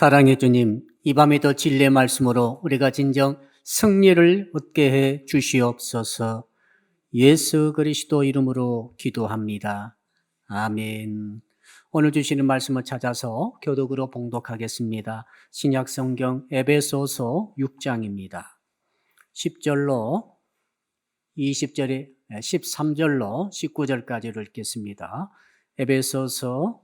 사랑의 주님, 이 밤에도 진리의 말씀으로 우리가 진정 승리를 얻게 해 주시옵소서. 예수 그리스도 이름으로 기도합니다. 아멘. 오늘 주시는 말씀을 찾아서 교독으로 봉독하겠습니다. 신약 성경 에베소서 6장입니다. 10절로 20절에 13절로 19절까지를 읽겠습니다. 에베소서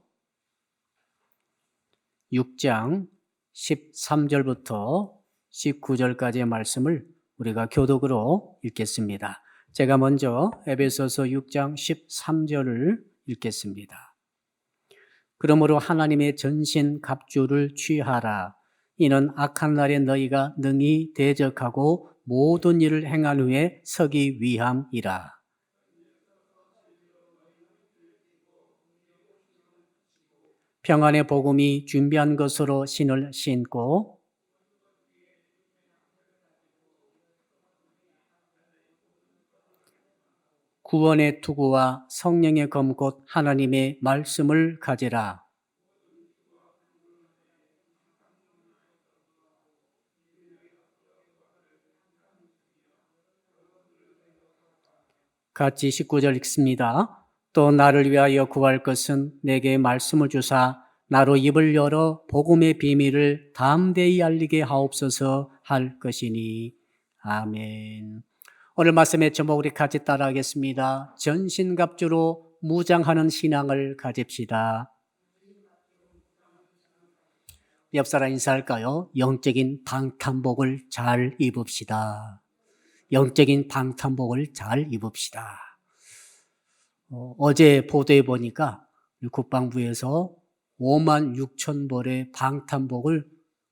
6장 13절부터 19절까지의 말씀을 우리가 교독으로 읽겠습니다. 제가 먼저 에베소서 6장 13절을 읽겠습니다. 그러므로 하나님의 전신 갑주를 취하라. 이는 악한 날에 너희가 능히 대적하고 모든 일을 행한 후에 서기 위함이라. 평안의 복음이 준비한 것으로 신을 신고 구원의 투구와 성령의 검 곧 하나님의 말씀을 가지라. 같이 19절 읽습니다. 또 나를 위하여 구할 것은 내게 말씀을 주사 나로 입을 열어 복음의 비밀을 담대히 알리게 하옵소서 할 것이니. 아멘. 오늘 말씀의 제목 우리 같이 따라하겠습니다. 전신갑주로 무장하는 신앙을 가집시다. 옆 사람 인사할까요? 영적인 방탄복을 잘 입읍시다. 영적인 방탄복을 잘 입읍시다. 어제 보도해 보니까 국방부에서 5만 6천 벌의 방탄복을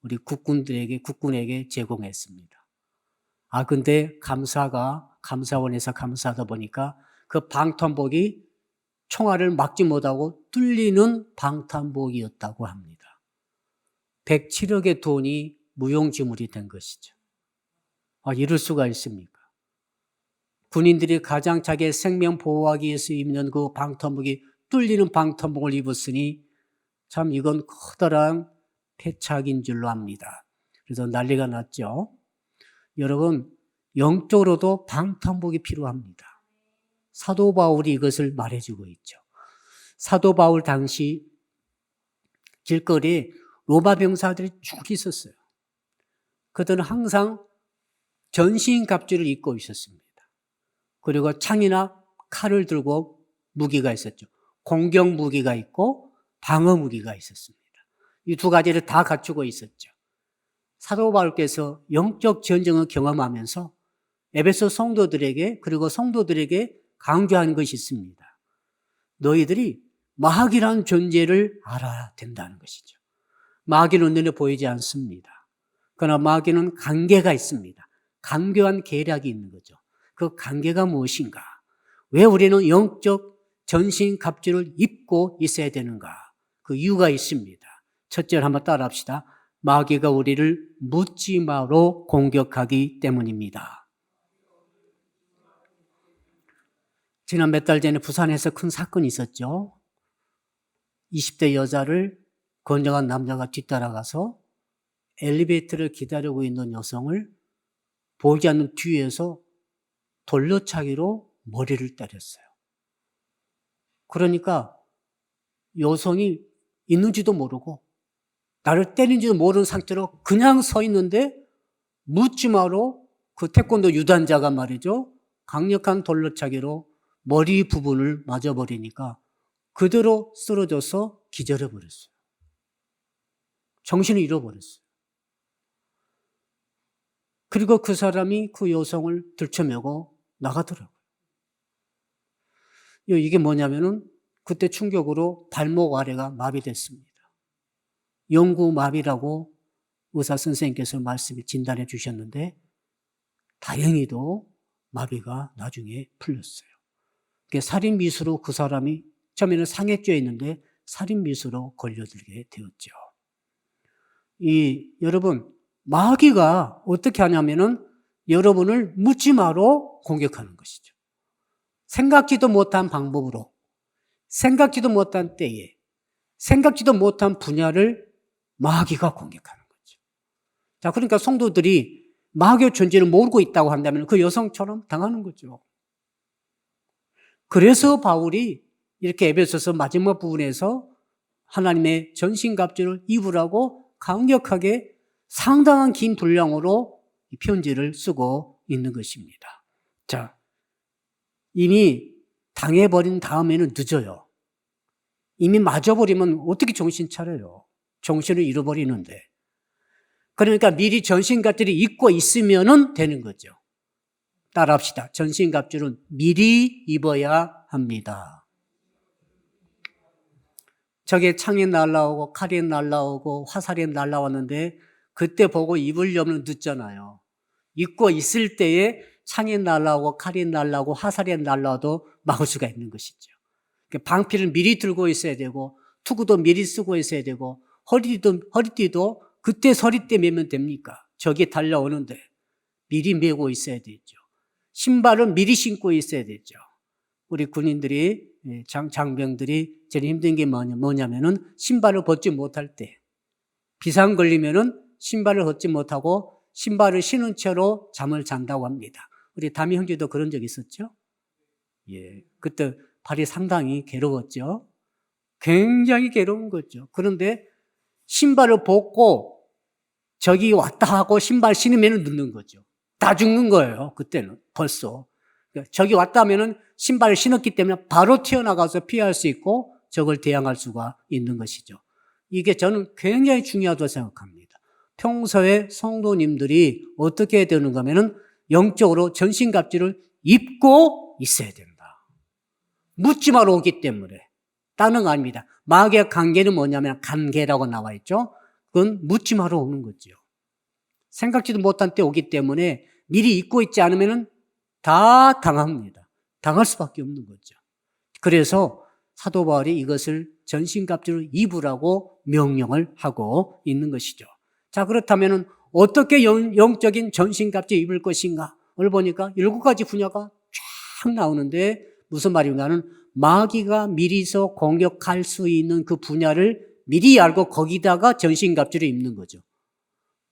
우리 국군에게 제공했습니다. 근데 감사원에서 감사하다 보니까 그 방탄복이 총알을 막지 못하고 뚫리는 방탄복이었다고 합니다. 107억의 돈이 무용지물이 된 것이죠. 이럴 수가 있습니까? 군인들이 가장 자기의 생명 보호하기 위해서 입는 그 방탄복이 뚫리는 방탄복을 입었으니 참 이건 커다란 패착인 줄로 압니다. 그래서 난리가 났죠. 여러분, 영적으로도 방탄복이 필요합니다. 사도 바울이 이것을 말해주고 있죠. 사도 바울 당시 길거리에 로마 병사들이 쭉 있었어요. 그들은 항상 전신 갑주를 입고 있었습니다. 그리고 창이나 칼을 들고 무기가 있었죠. 공격 무기가 있고 방어 무기가 있었습니다. 이 두 가지를 다 갖추고 있었죠. 사도 바울께서 영적 전쟁을 경험하면서 에베소 성도들에게 그리고 성도들에게 강조한 것이 있습니다. 너희들이 마귀라는 존재를 알아야 된다는 것이죠. 마귀는 눈에 보이지 않습니다. 그러나 마귀는 관계가 있습니다. 간교한 계략이 있는 거죠. 그 관계가 무엇인가? 왜 우리는 영적 전신 갑주를 입고 있어야 되는가? 그 이유가 있습니다. 첫째 한번 따라합시다. 마귀가 우리를 묻지마로 공격하기 때문입니다. 지난 몇 달 전에 부산에서 큰 사건이 있었죠. 20대 여자를 건장한 남자가 뒤따라가서 엘리베이터를 기다리고 있는 여성을 보이지 않는 뒤에서 돌려차기로 머리를 때렸어요. 그러니까 여성이 있는지도 모르고 나를 때린지도 모르는 상태로 그냥 서 있는데 묻지마로 그 태권도 유단자가 말이죠. 강력한 돌려차기로 머리 부분을 맞아버리니까 그대로 쓰러져서 기절해버렸어요. 정신을 잃어버렸어요. 그리고 그 사람이 그 여성을 들쳐매고 나가더라고요. 이게 뭐냐면은 그때 충격으로 발목 아래가 마비됐습니다. 영구마비라고 의사 선생님께서 진단해 주셨는데 다행히도 마비가 나중에 풀렸어요. 살인미수로 그 사람이 처음에는 상해죄에 있는데 살인미수로 걸려들게 되었죠. 여러분, 마귀가 어떻게 하냐면은 여러분을 묻지마로 공격하는 것이죠. 생각지도 못한 방법으로, 생각지도 못한 때에, 생각지도 못한 분야를 마귀가 공격하는 거죠. 자, 그러니까 성도들이 마귀의 존재를 모르고 있다고 한다면 그 여성처럼 당하는 거죠. 그래서 바울이 이렇게 에베소서 마지막 부분에서 하나님의 전신갑주를 입으라고 강력하게 상당한 긴 분량으로 이 편지를 쓰고 있는 것입니다. 자, 이미 당해버린 다음에는 늦어요. 이미 맞아버리면 어떻게 정신 차려요? 정신을 잃어버리는데. 그러니까 미리 전신갑주를 입고 있으면 되는 거죠. 따라합시다. 전신갑주는 미리 입어야 합니다. 저게 창이 날라오고 칼이 날라오고 화살이 날라왔는데 그때 보고 입으려면 늦잖아요. 입고 있을 때에 창이 날라오고 칼이 날라오고 화살이 날라와도 막을 수가 있는 것이죠. 방패를 미리 들고 있어야 되고 투구도 미리 쓰고 있어야 되고 허리띠도 그때 서리때 매면 됩니까? 적이 달려오는데 미리 메고 있어야 되죠. 신발은 미리 신고 있어야 되죠. 우리 군인들이 장병들이 제일 힘든 게 뭐냐면은 신발을 벗지 못할 때 비상 걸리면은 신발을 벗지 못하고 신발을 신은 채로 잠을 잔다고 합니다. 우리 담임 형제도 그런 적 있었죠? 예, 그때 발이 상당히 괴로웠죠. 굉장히 괴로운 거죠. 그런데 신발을 벗고 적이 왔다 하고 신발 신으면 늦는 거죠. 다 죽는 거예요. 그때는 벌써. 적이 왔다 하면은 신발을 신었기 때문에 바로 튀어나가서 피할 수 있고 적을 대항할 수가 있는 것이죠. 이게 저는 굉장히 중요하다고 생각합니다. 평소에 성도님들이 어떻게 해야 되는가 하면은 영적으로 전신갑주를 입고 있어야 된다. 묻지마로 오기 때문에. 다른 거 아닙니다. 마귀의 관계는 뭐냐면 관계라고 나와 있죠. 그건 묻지마로 오는 거죠. 생각지도 못한 때 오기 때문에 미리 입고 있지 않으면 다 당합니다. 당할 수밖에 없는 거죠. 그래서 사도 바울이 이것을 전신갑주를 입으라고 명령을 하고 있는 것이죠. 자, 그렇다면 어떻게 영적인 전신갑주 입을 것인가? 오늘 보니까 7가지 분야가 쫙 나오는데 무슨 말인가는 마귀가 미리서 공격할 수 있는 그 분야를 미리 알고 거기다가 전신갑주를 입는 거죠.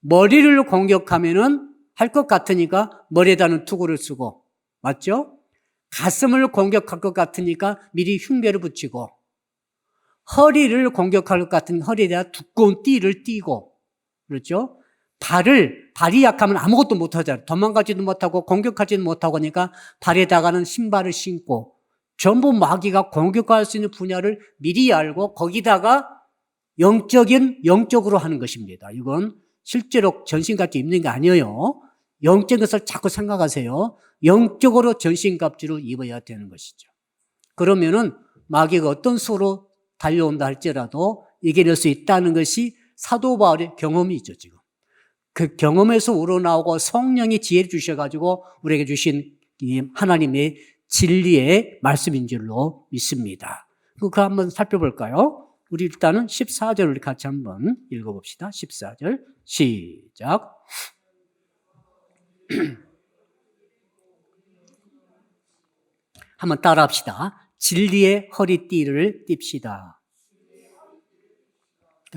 머리를 공격하면은 할 것 같으니까 머리에다는 투구를 쓰고, 맞죠? 가슴을 공격할 것 같으니까 미리 흉배를 붙이고, 허리를 공격할 것 같은 허리에다 두꺼운 띠를 띠고, 그렇죠? 발이 약하면 아무것도 못하잖아요. 도망가지도 못하고 공격하지도 못하고 하니까 발에다가는 신발을 신고, 전부 마귀가 공격할 수 있는 분야를 미리 알고 거기다가 영적으로 하는 것입니다. 이건 실제로 전신갑주 입는 게 아니에요. 영적인 것을 자꾸 생각하세요. 영적으로 전신갑주를 입어야 되는 것이죠. 그러면은 마귀가 어떤 수로 달려온다 할지라도 이겨낼 수 있다는 것이 사도 바울의 경험이죠, 지금. 그 경험에서 우러나오고 성령이 지혜를 주셔가지고 우리에게 주신 하나님의 진리의 말씀인 줄로 믿습니다. 그거 한번 살펴볼까요? 우리 일단은 14절을 같이 한번 읽어봅시다. 14절 시작. 한번 따라합시다. 진리의 허리띠를 띱시다.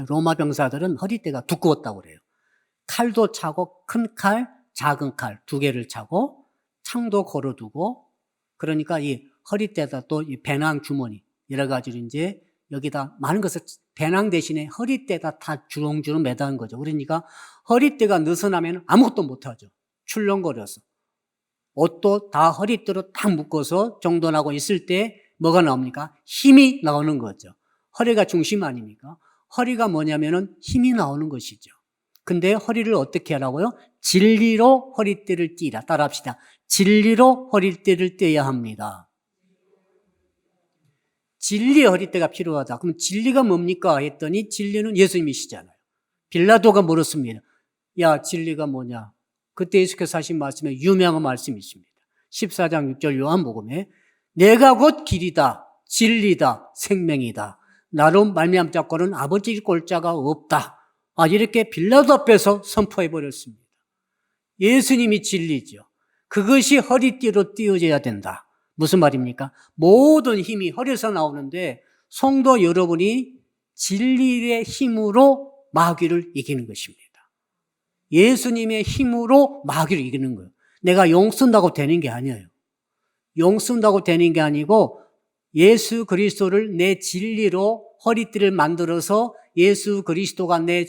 로마 병사들은 허리띠가 두꺼웠다고 그래요. 칼도 차고 큰 칼, 작은 칼 2개를 차고 창도 걸어두고 그러니까 이 허리띠에다 또 이 배낭 주머니 여러 가지로 이제 여기다 많은 것을 배낭 대신에 허리띠에다 다 주렁주렁 매다는 거죠. 그러니까 허리띠가 느슨하면 아무것도 못하죠. 출렁거려서. 옷도 다 허리띠로 딱 묶어서 정돈하고 있을 때 뭐가 나옵니까? 힘이 나오는 거죠. 허리가 중심 아닙니까? 허리가 뭐냐면은 힘이 나오는 것이죠. 근데 허리를 어떻게 하라고요? 진리로 허리띠를 띠라. 따라합시다. 진리로 허리띠를 떼야 합니다. 진리의 허리띠가 필요하다. 그럼 진리가 뭡니까? 했더니 진리는 예수님이시잖아요. 빌라도가 물었습니다. 야, 진리가 뭐냐? 그때 예수께서 하신 말씀에 유명한 말씀이 있습니다. 14장 6절 요한복음에 내가 곧 길이다, 진리다, 생명이다. 나로 말미암 자고는 아버지 꼴자가 없다. 이렇게 빌라도 앞에서 선포해 버렸습니다. 예수님이 진리죠. 그것이 허리띠로 띄워져야 된다. 무슨 말입니까? 모든 힘이 허리에서 나오는데 성도 여러분이 진리의 힘으로 마귀를 이기는 것입니다. 예수님의 힘으로 마귀를 이기는 거예요. 내가 용 쓴다고 되는 게 아니에요. 용 쓴다고 되는 게 아니고 예수 그리스도를 내 진리로 허리띠를 만들어서 예수 그리스도가 내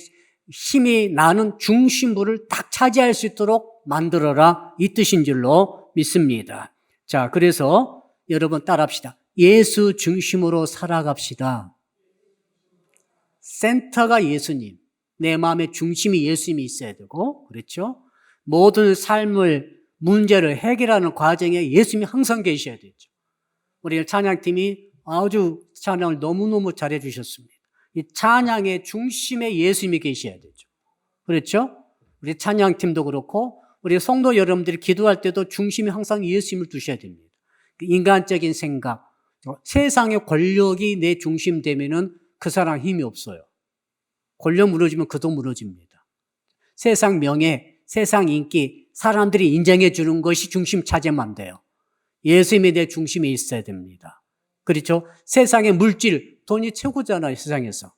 힘이 나는 중심부를 딱 차지할 수 있도록 만들어라, 이 뜻인 줄로 믿습니다. 자, 그래서 여러분 따라합시다. 예수 중심으로 살아갑시다. 센터가 예수님, 내 마음의 중심이 예수님이 있어야 되고, 그렇죠? 모든 삶을, 문제를 해결하는 과정에 예수님이 항상 계셔야 되죠. 우리 찬양팀이 아주 찬양을 너무너무 잘해 주셨습니다. 이 찬양의 중심에 예수님이 계셔야 되죠. 그렇죠? 우리 찬양팀도 그렇고 우리 성도 여러분들이 기도할 때도 중심에 항상 예수님을 두셔야 됩니다. 인간적인 생각, 세상의 권력이 내 중심 되면은 그 사람 힘이 없어요. 권력 무너지면 그도 무너집니다. 세상 명예, 세상 인기, 사람들이 인정해 주는 것이 중심 차지하면 안 돼요. 예수님이 내 중심에 있어야 됩니다. 그렇죠? 세상의 물질, 돈이 최고잖아요, 세상에서.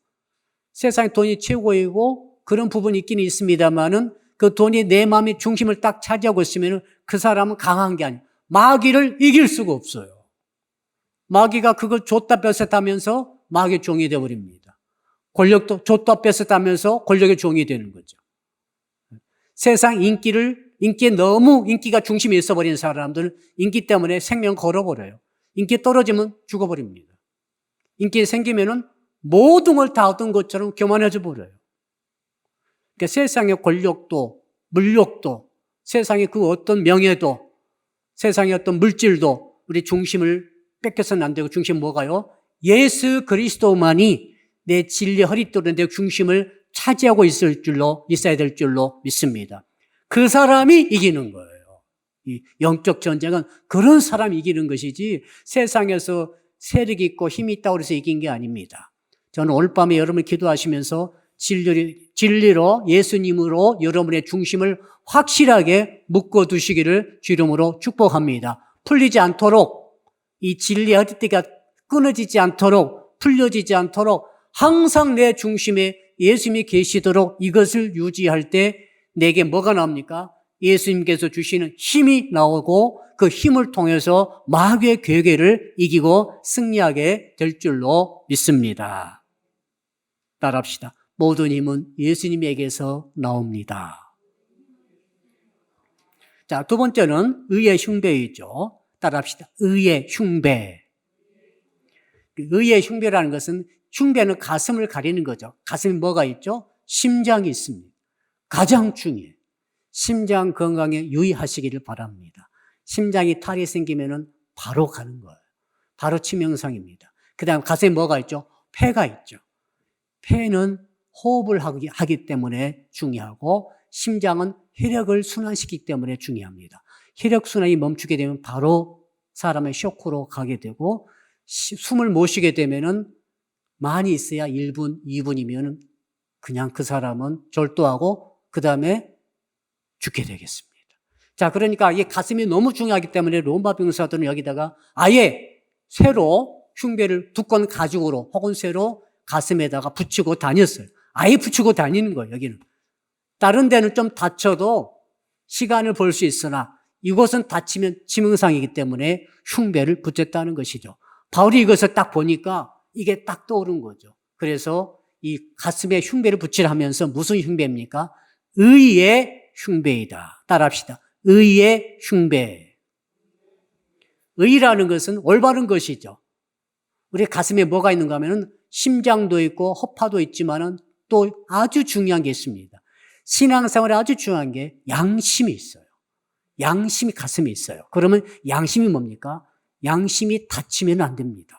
세상에 돈이 최고이고 그런 부분이 있기는 있습니다만은 그 돈이 내 마음의 중심을 딱 차지하고 있으면 그 사람은 강한 게 아니에요. 마귀를 이길 수가 없어요. 마귀가 그걸 줬다 뺏었다면서 마귀의 종이 되어버립니다. 권력도 줬다 뺏었다면서 권력의 종이 되는 거죠. 세상 인기에 너무 인기가 중심에 있어버린 사람들은 인기 때문에 생명 걸어버려요. 인기 떨어지면 죽어버립니다. 인기 생기면은 모든 걸 다 얻은 것처럼 교만해져 버려요. 그러니까 세상의 권력도, 물욕도, 세상의 그 어떤 명예도, 세상의 어떤 물질도 우리 중심을 뺏겨서는 안 되고, 중심 뭐가요? 예수 그리스도만이 내 진리 허리띠로 내 중심을 차지하고 있어야 될 줄로 믿습니다. 그 사람이 이기는 거예요. 이 영적 전쟁은 그런 사람이 이기는 것이지 세상에서 세력이 있고 힘이 있다고 해서 이긴 게 아닙니다. 저는 오늘 밤에 여러분이 기도하시면서 진리로 예수님으로 여러분의 중심을 확실하게 묶어두시기를 주 이름으로 축복합니다. 풀리지 않도록, 이 진리의 허리띠가 끊어지지 않도록, 풀려지지 않도록 항상 내 중심에 예수님이 계시도록 이것을 유지할 때 내게 뭐가 나옵니까? 예수님께서 주시는 힘이 나오고 그 힘을 통해서 마귀의 괴계를 이기고 승리하게 될 줄로 믿습니다. 따라합시다. 모든 힘은 예수님에게서 나옵니다. 자, 두 번째는 의의 흉배이죠. 따라합시다. 의의 흉배. 의의 흉배라는 것은, 흉배는 가슴을 가리는 거죠. 가슴에 뭐가 있죠? 심장이 있습니다. 가장 중요해요. 심장 건강에 유의하시기를 바랍니다. 심장이 탈이 생기면은 바로 가는 거예요. 바로 치명상입니다. 그 다음 가슴에 뭐가 있죠? 폐가 있죠. 폐는 호흡을 하기 때문에 중요하고, 심장은 혈액을 순환시키기 때문에 중요합니다. 혈액순환이 멈추게 되면 바로 사람의 쇼크로 가게 되고, 숨을 못 쉬게 되면은 많이 있어야 1분, 2분이면 그냥 그 사람은 절도하고 그 다음에 죽게 되겠습니다. 자, 그러니까 이 가슴이 너무 중요하기 때문에 로마 병사들은 여기다가 아예 쇠로 흉배를 두꺼운 가죽으로 혹은 쇠로 가슴에다가 붙이고 다녔어요. 아예 붙이고 다니는 거예요, 여기는. 다른 데는 좀 다쳐도 시간을 벌 수 있으나 이곳은 다치면 치명상이기 때문에 흉배를 붙였다는 것이죠. 바울이 이것을 딱 보니까 이게 딱 떠오른 거죠. 그래서 이 가슴에 흉배를 붙이라 하면서 무슨 흉배입니까? 의의 흉배이다. 따라합시다. 의의 흉배. 의라는 것은 올바른 것이죠. 우리 가슴에 뭐가 있는가 하면은 심장도 있고 허파도 있지만은 또 아주 중요한 게 있습니다. 신앙생활에 아주 중요한 게 양심이 있어요. 양심이 가슴에 있어요. 그러면 양심이 뭡니까? 양심이 다치면 안 됩니다.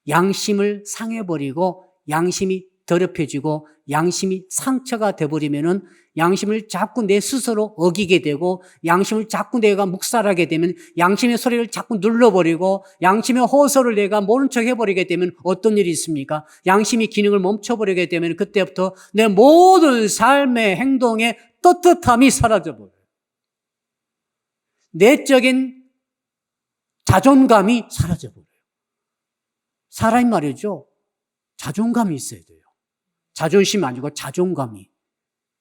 양심을 상해버리고 양심이 더럽혀지고 양심이 상처가 돼버리면은 양심을 자꾸 내 스스로 어기게 되고 양심을 자꾸 내가 묵살하게 되면 양심의 소리를 자꾸 눌러버리고 양심의 호소를 내가 모른 척 해버리게 되면 어떤 일이 있습니까? 양심이 기능을 멈춰버리게 되면 그때부터 내 모든 삶의 행동의 떳떳함이 사라져버려요. 내적인 자존감이 사라져버려요. 사람이 말이죠. 자존감이 있어야 돼요. 자존심 아니고 자존감이.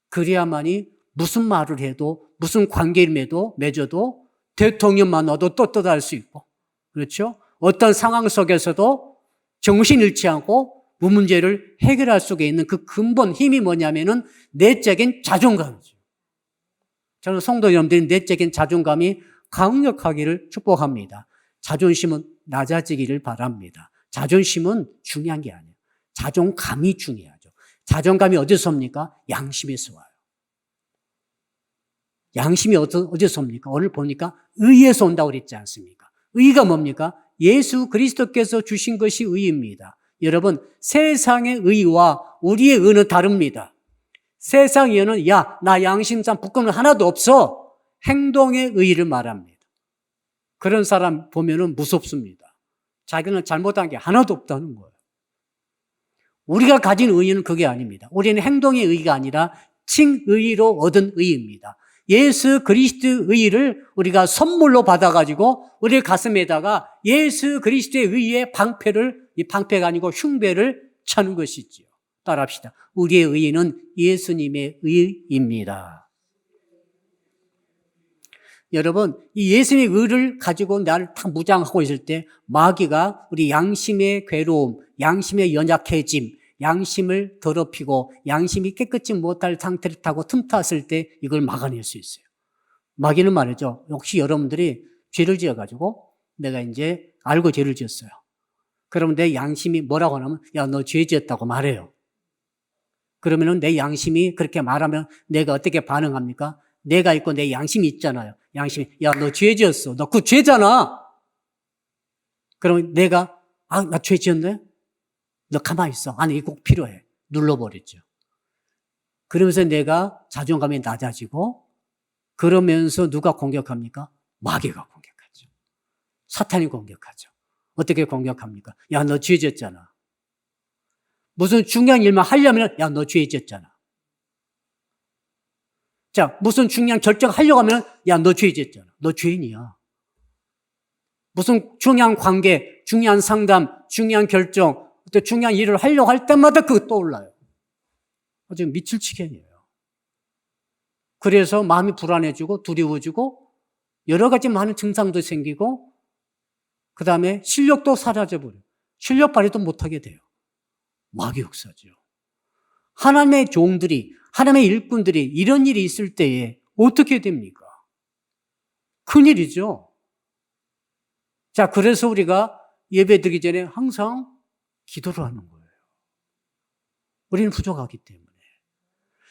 그래야만이 무슨 말을 해도 무슨 관계를 맺어도 대통령만 와도 떳떳할 수 있고, 그렇죠? 어떤 상황 속에서도 정신 잃지 않고 문제를 해결할 수가 있는 그 근본 힘이 뭐냐면은 내적인 자존감이죠. 저는 성도 여러분들이 내적인 자존감이 강력하기를 축복합니다. 자존심은 낮아지기를 바랍니다. 자존심은 중요한 게 아니에요. 자존감이 중요하죠. 자존감이 어디서 옵니까? 양심에서 와요. 양심이 어디서 옵니까? 오늘 보니까 의에서 온다고 그랬지 않습니까? 의가 뭡니까? 예수 그리스도께서 주신 것이 의입니다. 여러분, 세상의 의와 우리의 의는 다릅니다. 세상의 의는 나 양심상 부끄러움 하나도 없어. 행동의 의를 말합니다. 그런 사람 보면은 무섭습니다. 자기는 잘못한 게 하나도 없다는 거예요. 우리가 가진 의는 그게 아닙니다. 우리는 행동의 의가 아니라 칭의로 얻은 의입니다. 예수 그리스도의 의를 우리가 선물로 받아가지고 우리 가슴에다가 예수 그리스도의 의의 방패가 아니고 흉배를 차는 것이지요. 따라합시다. 우리의 의는 예수님의 의입니다. 여러분, 이 예수님의 의를 가지고 나를 다 무장하고 있을 때 마귀가 우리 양심의 괴로움, 양심의 연약해짐, 양심을 더럽히고 양심이 깨끗이 못할 상태를 타고 틈탔을 때 이걸 막아낼 수 있어요. 마귀는 말이죠. 혹시 여러분들이 죄를 지어가지고 내가 이제 알고 죄를 지었어요. 그러면 내 양심이 뭐라고 하냐면 너 죄 지었다고 말해요. 그러면은 내 양심이 그렇게 말하면 내가 어떻게 반응합니까? 내가 있고 내 양심이 있잖아요. 양심이 너 죄 지었어. 너 그 죄잖아. 그러면 내가 나 죄 지었네? 너 가만히 있어. 아니, 이거 꼭 필요해. 눌러버리죠. 그러면서 내가 자존감이 낮아지고 그러면서 누가 공격합니까? 마귀가 공격하죠. 사탄이 공격하죠. 어떻게 공격합니까? 너 죄 지었잖아. 무슨 중요한 일만 하려면 너 죄 지었잖아. 자, 무슨 중요한 결정하려고 하면 너 죄 지었잖아. 너 죄인이야. 무슨 중요한 관계, 중요한 상담, 중요한 결정, 또 중요한 일을 하려고 할 때마다 그거 떠올라요. 아주 미칠 지경이에요. 그래서 마음이 불안해지고 두려워지고 여러 가지 많은 증상도 생기고 그 다음에 실력도 사라져버려요. 실력 발휘도 못하게 돼요. 마귀 역사죠. 하나님의 종들이, 하나님의 일꾼들이 이런 일이 있을 때에 어떻게 됩니까? 큰일이죠. 자, 그래서 우리가 예배 드리기 전에 항상 기도를 하는 거예요. 우리는 부족하기 때문에.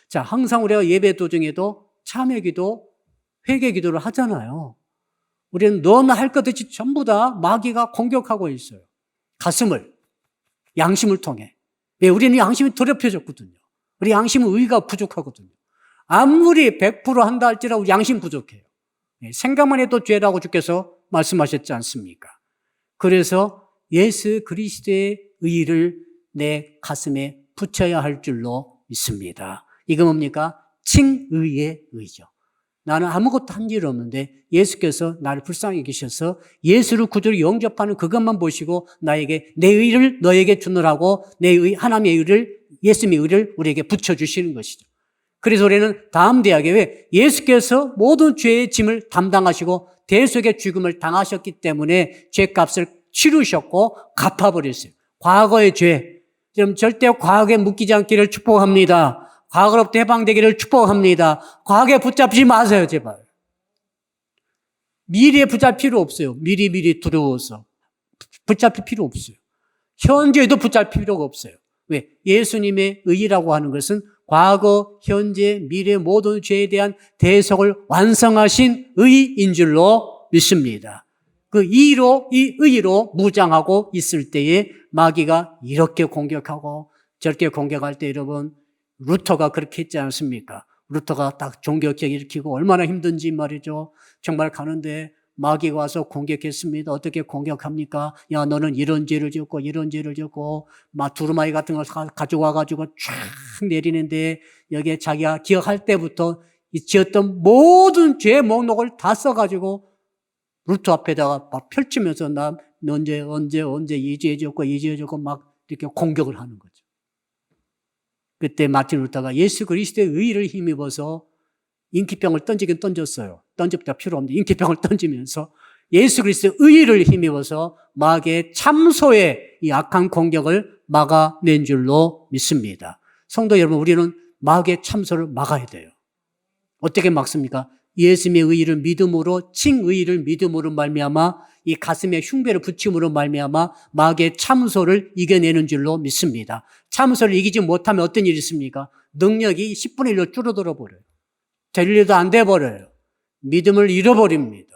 자, 항상 우리가 예배 도중에도 참회 기도, 회개 기도를 하잖아요. 우리는 너나 할 것 없이 전부 다 마귀가 공격하고 있어요. 가슴을, 양심을 통해. 왜? 우리는 양심이 더럽혀졌거든요. 우리 양심은 의가 부족하거든요. 아무리 100% 한다 할지라도 우리 양심 부족해요. 생각만 해도 죄라고 주께서 말씀하셨지 않습니까? 그래서 예수 그리스도의 의를 내 가슴에 붙여야 할 줄로 믿습니다. 이거 뭡니까? 칭의의 의죠. 나는 아무것도 한 일 없는데 예수께서 나를 불쌍히 여기셔서 예수를 구주로 영접하는 그것만 보시고 나에게 내 의를 너에게 주느라고 내 의, 하나님의 의를, 예수님의 의를 우리에게 붙여주시는 것이죠. 그래서 우리는 다음 대학에 왜 예수께서 모든 죄의 짐을 담당하시고 대속의 죽음을 당하셨기 때문에 죄값을 치르셨고 갚아버렸어요. 과거의 죄. 그럼 절대 과거에 묶이지 않기를 축복합니다. 과거로부터 해방되기를 축복합니다. 과거에 붙잡지 마세요, 제발. 미래에 붙잡을 필요 없어요. 미리 두려워서. 붙잡힐 필요 없어요. 현재에도 붙잡힐 필요가 없어요. 왜? 예수님의 의라고 하는 것은 과거, 현재, 미래 모든 죄에 대한 대속을 완성하신 의인 줄로 믿습니다. 그 이 의로 무장하고 있을 때에 마귀가 이렇게 공격하고 저렇게 공격할 때 여러분, 루터가 그렇게 했지 않습니까? 루터가 딱 종교개혁 일으키고 얼마나 힘든지 말이죠. 정말 가는데 마귀가 와서 공격했습니다. 어떻게 공격합니까? 너는 이런 죄를 지었고 이런 죄를 지었고 막 두루마리 같은 걸 가져와가지고 쫙 내리는데 여기에 자기가 기억할 때부터 지었던 모든 죄 목록을 다 써가지고 루터 앞에다가 막 펼치면서 나 언제 이 죄 지었고 이 죄 지었고 막 이렇게 공격을 하는 거죠. 그때 마틴 루터가 예수 그리스도의 의의를 힘입어서 인기병을 던지긴 던졌어요. 던집다 필요 없는데 인기병을 던지면서 예수 그리스도의 의의를 힘입어서 마귀의 참소의 이 악한 공격을 막아낸 줄로 믿습니다. 성도 여러분, 우리는 마귀의 참소를 막아야 돼요. 어떻게 막습니까? 예수님의 의의를 믿음으로, 칭의의를 믿음으로 말미암아 이 가슴에 흉배를 붙임으로 말미암아 마귀의 참소를 이겨내는 줄로 믿습니다. 참소를 이기지 못하면 어떤 일이 있습니까? 능력이 10분의 1로 줄어들어 버려요. 될 일도 안 돼 버려요. 믿음을 잃어버립니다.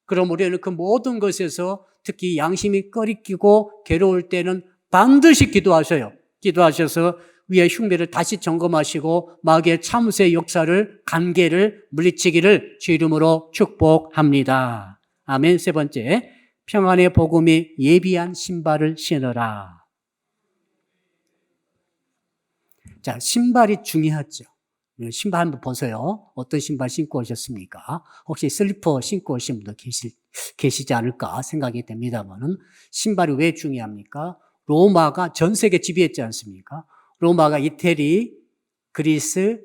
그럼 우리는 그 모든 것에서 특히 양심이 꺼리끼고 괴로울 때는 반드시 기도하셔요. 기도하셔서 위에 흉배를 다시 점검하시고 마귀의 참수의 역사를, 관계를 물리치기를 주 이름으로 축복합니다. 아멘. 세 번째, 평안의 복음이 예비한 신발을 신어라. 자, 신발이 중요하죠. 신발 한번 보세요. 어떤 신발 신고 오셨습니까? 혹시 슬리퍼 신고 오신 분도 계시지 않을까 생각이 됩니다만은 신발이 왜 중요합니까? 로마가 전 세계 지배했지 않습니까? 로마가 이태리, 그리스,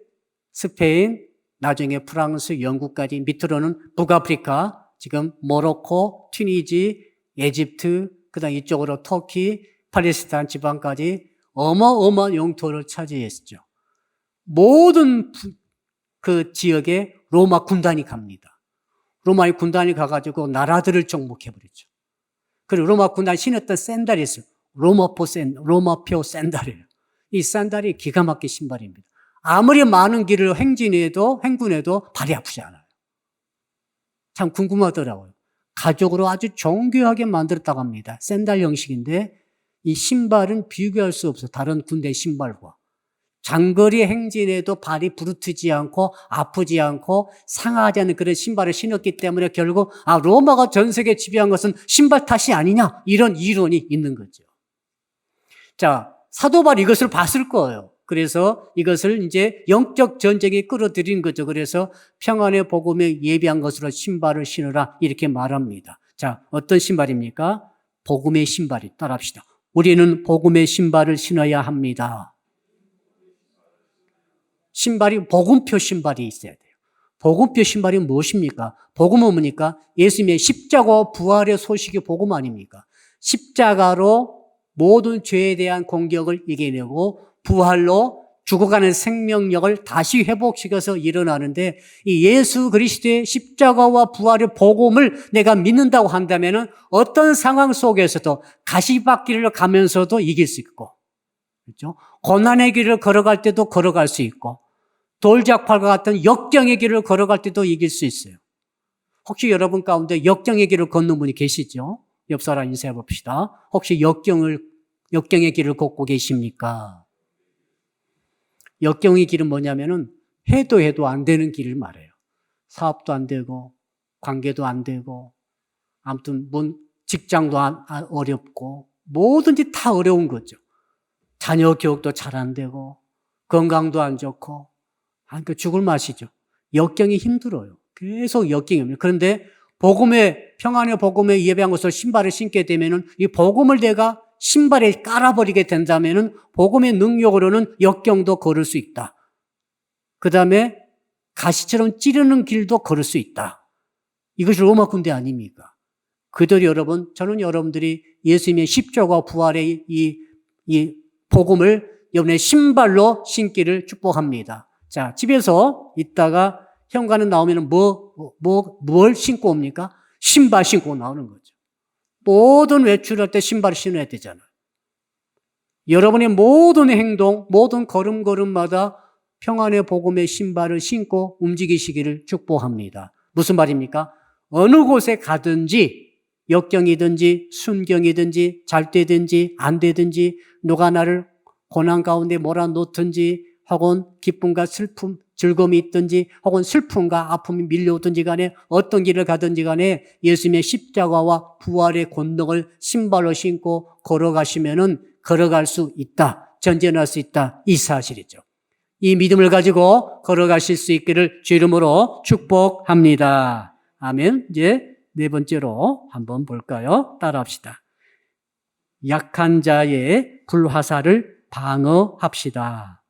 스페인, 나중에 프랑스, 영국까지 밑으로는 북아프리카, 지금 모로코, 튀니지, 에집트, 그다음 이쪽으로 터키, 팔레스타인 지방까지 어마어마한 영토를 차지했죠. 모든 그 지역에 로마 군단이 갑니다. 로마의 군단이 가가지고 나라들을 정복해버렸죠. 그리고 로마 군단이 신었던 샌들이 있어요. 로마표 샌들이에요. 이 샌들이 기가 막힌 신발입니다. 아무리 많은 길을 행군해도 발이 아프지 않아요. 참 궁금하더라고요. 가죽으로 아주 정교하게 만들었다고 합니다. 샌들 형식인데 이 신발은 비교할 수 없어요. 다른 군대 신발과. 장거리 행진에도 발이 부르트지 않고 아프지 않고 상하지 않는 그런 신발을 신었기 때문에 결국 로마가 전 세계 지배한 것은 신발 탓이 아니냐 이런 이론이 있는 거죠. 자, 사도 바울이 이것을 봤을 거예요. 그래서 이것을 이제 영적 전쟁에 끌어들인 거죠. 그래서 평안의 복음에 예비한 것으로 신발을 신으라 이렇게 말합니다. 자, 어떤 신발입니까? 복음의 신발이. 따라합시다. 우리는 복음의 신발을 신어야 합니다. 신발이 복음표 신발이 있어야 돼요. 복음표 신발이 무엇입니까? 복음은 뭡니까? 예수님의 십자가와 부활의 소식이 복음 아닙니까? 십자가로 모든 죄에 대한 공격을 이겨내고 부활로 죽어가는 생명력을 다시 회복시켜서 일어나는데 이 예수 그리스도의 십자가와 부활의 복음을 내가 믿는다고 한다면 어떤 상황 속에서도 가시밭길을 가면서도 이길 수 있고, 그렇죠? 고난의 길을 걸어갈 때도 걸어갈 수 있고 돌짝팔과 같은 역경의 길을 걸어갈 때도 이길 수 있어요. 혹시 여러분 가운데 역경의 길을 걷는 분이 계시죠? 옆 사람 인사해 봅시다. 혹시 역경의 길을 걷고 계십니까? 역경의 길은 뭐냐면은 해도 안 되는 길을 말해요. 사업도 안 되고 관계도 안 되고 아무튼 직장도 어렵고 뭐든지 다 어려운 거죠. 자녀 교육도 잘 안 되고 건강도 안 좋고 그러니까 죽을 맛이죠. 역경이 힘들어요. 계속 역경입니다. 그런데 평안의 복음에 예배한 것을 신발을 신게 되면은 이 복음을 내가 신발에 깔아버리게 된다면은 복음의 능력으로는 역경도 걸을 수 있다. 그 다음에 가시처럼 찌르는 길도 걸을 수 있다. 이것이 로마 군대 아닙니까? 그대로 여러분, 저는 여러분들이 예수님의 십자가 부활의 이 복음을 여러분의 신발로 신기를 축복합니다. 자, 집에서 있다가 현관에 나오면 뭘 신고 옵니까? 신발 신고 나오는 거죠. 모든 외출할 때 신발을 신어야 되잖아요. 여러분의 모든 행동, 모든 걸음걸음마다 평안의 복음의 신발을 신고 움직이시기를 축복합니다. 무슨 말입니까? 어느 곳에 가든지 역경이든지 순경이든지 잘 되든지 안 되든지 누가 나를 고난 가운데 몰아놓든지 혹은 기쁨과 슬픔, 즐거움이 있든지 혹은 슬픔과 아픔이 밀려오든지 간에 어떤 길을 가든지 간에 예수님의 십자가와 부활의 권능을 신발로 신고 걸어가시면은 걸어갈 수 있다. 전진할 수 있다. 이 사실이죠. 이 믿음을 가지고 걸어가실 수 있기를 주 이름으로 축복합니다. 아멘. 이제 네 번째로 한번 볼까요? 따라합시다. 약한 자의 불화살을 방어합시다.